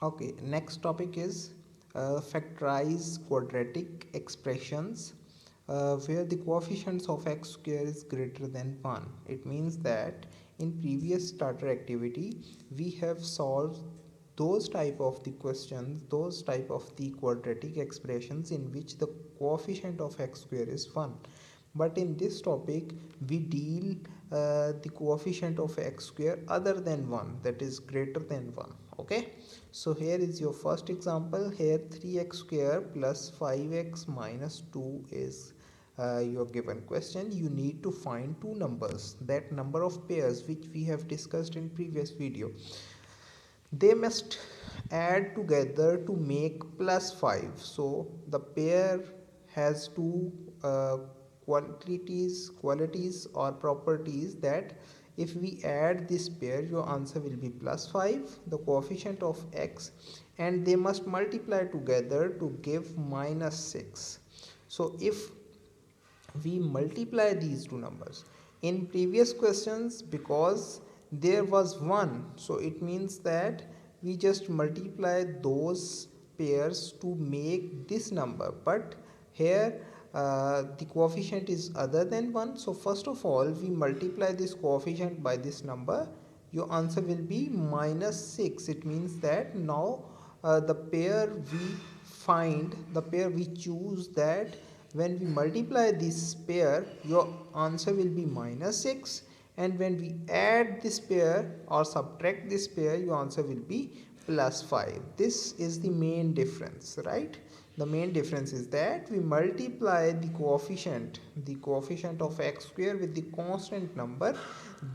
Okay, next topic is factorize quadratic expressions where the coefficients of x square is greater than 1. It means that in previous starter activity we have solved those type of the questions, those type of the quadratic expressions in which the coefficient of x square is 1. But in this topic we deal the coefficient of x square other than 1, that is greater than 1. Okay, so here is your first example. Here 3x square plus 5x minus 2 is your given question. You need to find two numbers, that number of pairs which we have discussed in previous video. They must add together to make plus 5. So the pair has two qualities or properties, that if we add this pair your answer will be plus 5, the coefficient of x, and they must multiply together to give minus 6. So if we multiply these two numbers in previous questions, because there was 1, so it means that we just multiply those pairs to make this number. But here the coefficient is other than 1, so first of all we multiply this coefficient by this number. Your answer will be minus 6. It means that now the pair we choose, that when we multiply this pair your answer will be minus 6, and when we add this pair or subtract this pair your answer will be plus 5. This is the main difference, right? The main difference is that we multiply the coefficient of x square with the constant number.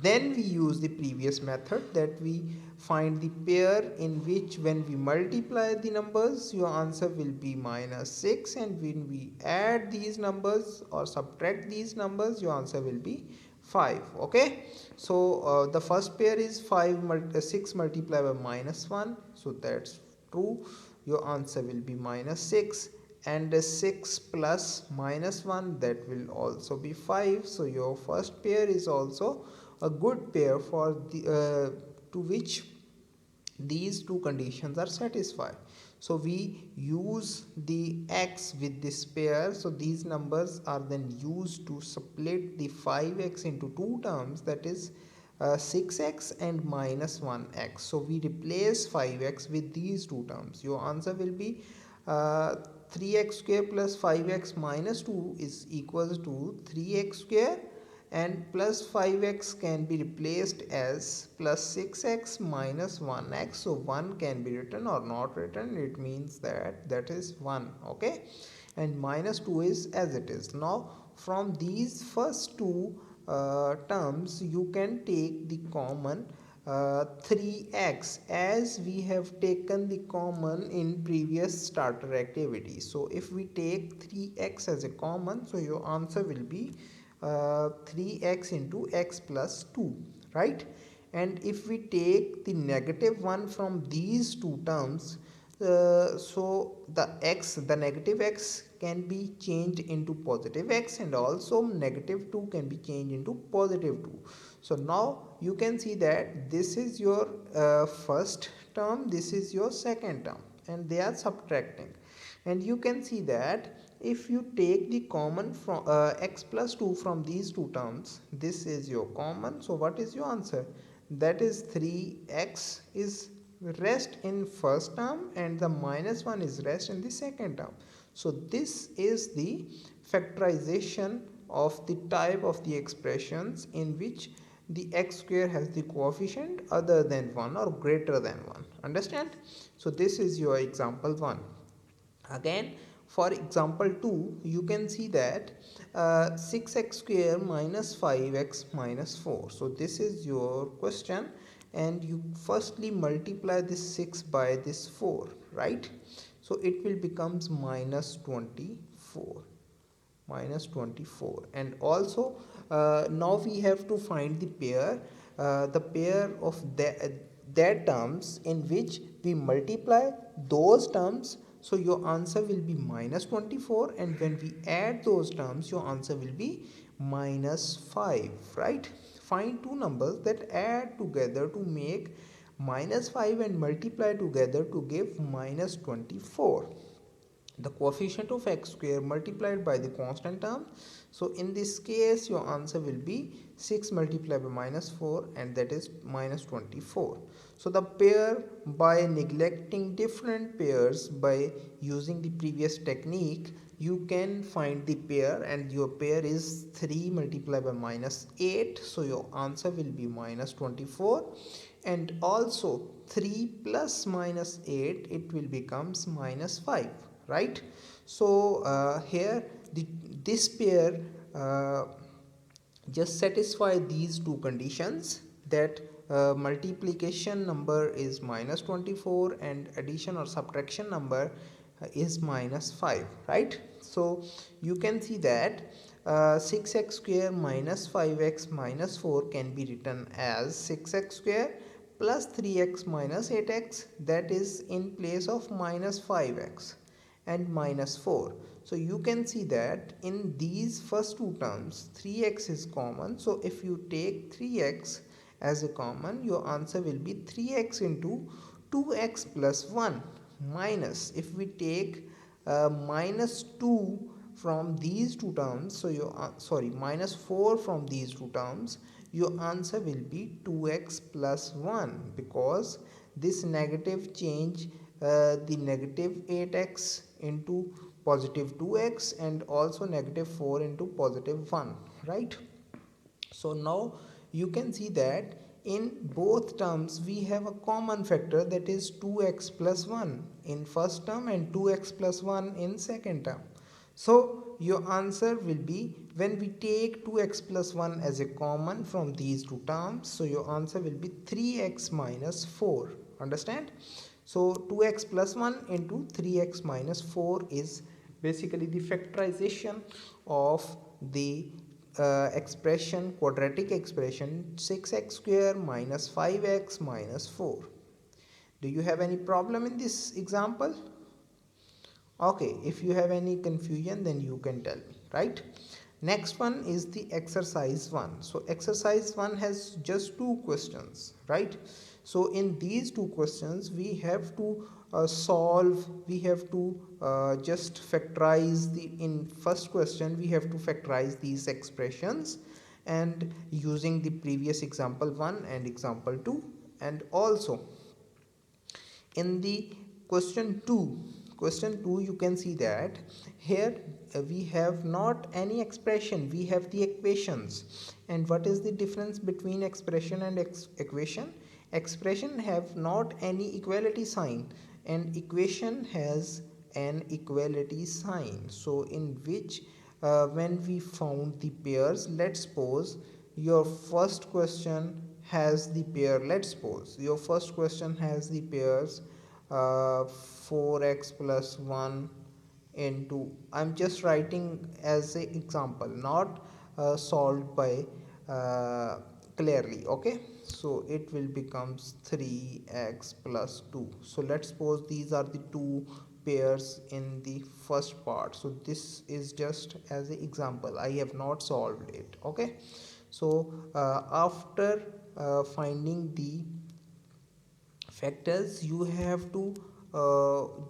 Then we use the previous method, that we find the pair in which when we multiply the numbers your answer will be minus 6, and when we add these numbers or subtract these numbers your answer will be 5. Okay, so the first pair is 6 multiplied by minus 1, so that's true. Your answer will be minus 6, and 6 plus minus 1, that will also be 5. So your first pair is also a good pair for the to which these two conditions are satisfied. So we use the x with this pair, so these numbers are then used to split the 5x into two terms, that is 6x and minus 1x. So we replace 5x with these two terms. Your answer will be 3x square plus 5x minus 2 is equals to 3x square, and plus 5x can be replaced as plus 6x minus 1x. So 1 can be written or not written, it means that is 1. Okay, and minus 2 is as it is. Now from these first two terms you can take the common 3x, as we have taken the common in previous starter activity. So if we take 3x as a common, so your answer will be 3x into x plus 2, right? And if we take the negative 1 from these two terms, so the negative x can be changed into positive x, and also negative 2 can be changed into positive 2. So now you can see that this is your first term, this is your second term, and they are subtracting. And you can see that if you take the common from x plus 2 from these two terms, this is your common. So what is your answer? That is 3x is rest in first term, and the minus 1 is rest in the second term. So this is the factorization of the type of the expressions in which the x square has the coefficient other than 1 or greater than 1. Understand? So this is your example 1. Again, for example 2, you can see that 6x square minus 5x minus 4. So this is your question, and you firstly multiply this 6 by this 4, right? So it will becomes minus 24, and also now we have to find the pair of that terms in which we multiply those terms. So your answer will be minus 24, and when we add those terms your answer will be minus 5, right? Find two numbers that add together to make minus 5 and multiply together to give minus 24. The coefficient of x square multiplied by the constant term. So in this case your answer will be 6 multiplied by minus 4, and that is minus 24. So the pair, by neglecting different pairs by using the previous technique, you can find the pair, and your pair is 3 multiplied by minus 8. So your answer will be minus 24, and also 3 plus minus 8, it will becomes minus 5, right? So here this pair just satisfy these two conditions, that multiplication number is minus 24 and addition or subtraction number is minus 5, right? So you can see that 6x square minus 5x minus 4 can be written as 6x square plus 3x minus 8x, that is in place of minus 5x and minus 4. So you can see that in these first two terms 3x is common. So if you take 3x as a common, your answer will be 3x into 2x plus 1, minus, if we take minus 2 from these two terms, so your minus 4 from these two terms, your answer will be 2x plus 1, because this negative change the negative 8x into positive 2x, and also negative 4 into positive 1, right? So now you can see that in both terms we have a common factor, that is 2x plus 1 in first term and 2x plus 1 in second term. So your answer will be, when we take 2x plus 1 as a common from these two terms, so your answer will be 3x minus 4. Understand? So 2x plus 1 into 3x minus 4 is basically the factorization of the quadratic expression 6x square minus 5x minus 4. Do you have any problem in this example? Okay, if you have any confusion, then you can tell me, right? Next one is the exercise 1. So exercise 1 has just two questions, right? So in these two questions we have to we have to just factorize in first question we have to factorize these expressions, and using the previous example 1 and example 2, and also in the question 2 you can see that here we have not any expression, we have the equations. And what is the difference between expression and equation? Expression have not any equality sign, and equation has an equality sign. So in which when we found the pairs, let's suppose your first question has the pair, let's suppose your first question has the pairs 4x plus 1 into, I'm just writing as an example, not solved by clearly, okay? So it will becomes 3x plus 2. So let's suppose these are the two pairs in the first part. So this is just as an example, I have not solved it, okay? So after finding the factors, you have to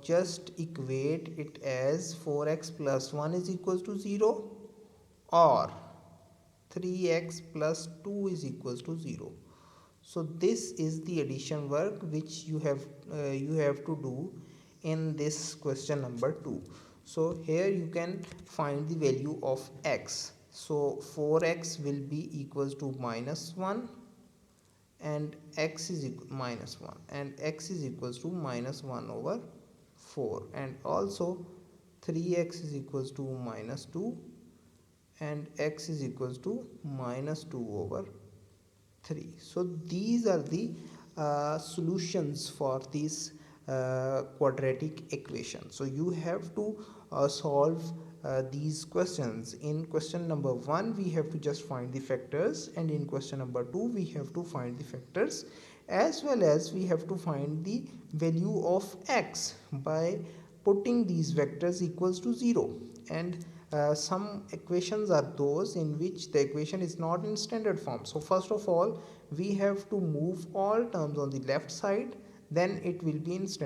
just equate it as 4x plus 1 is equals to 0, or 3x plus 2 is equals to 0. So this is the addition work which you have to do in this question number 2. So here you can find the value of x. So 4x will be equals to minus 1, and x is minus 1, and x is equals to minus 1 over 4, and also 3x is equals to minus 2, and x is equals to minus 2 over 3. So these are the solutions for this quadratic equation. So you have to solve these questions. In question number 1 we have to just find the factors, and in question number 2 we have to find the factors, as well as we have to find the value of x by putting these vectors equals to 0. And some equations are those in which the equation is not in standard form. So first of all we have to move all terms on the left side, then it will be in standard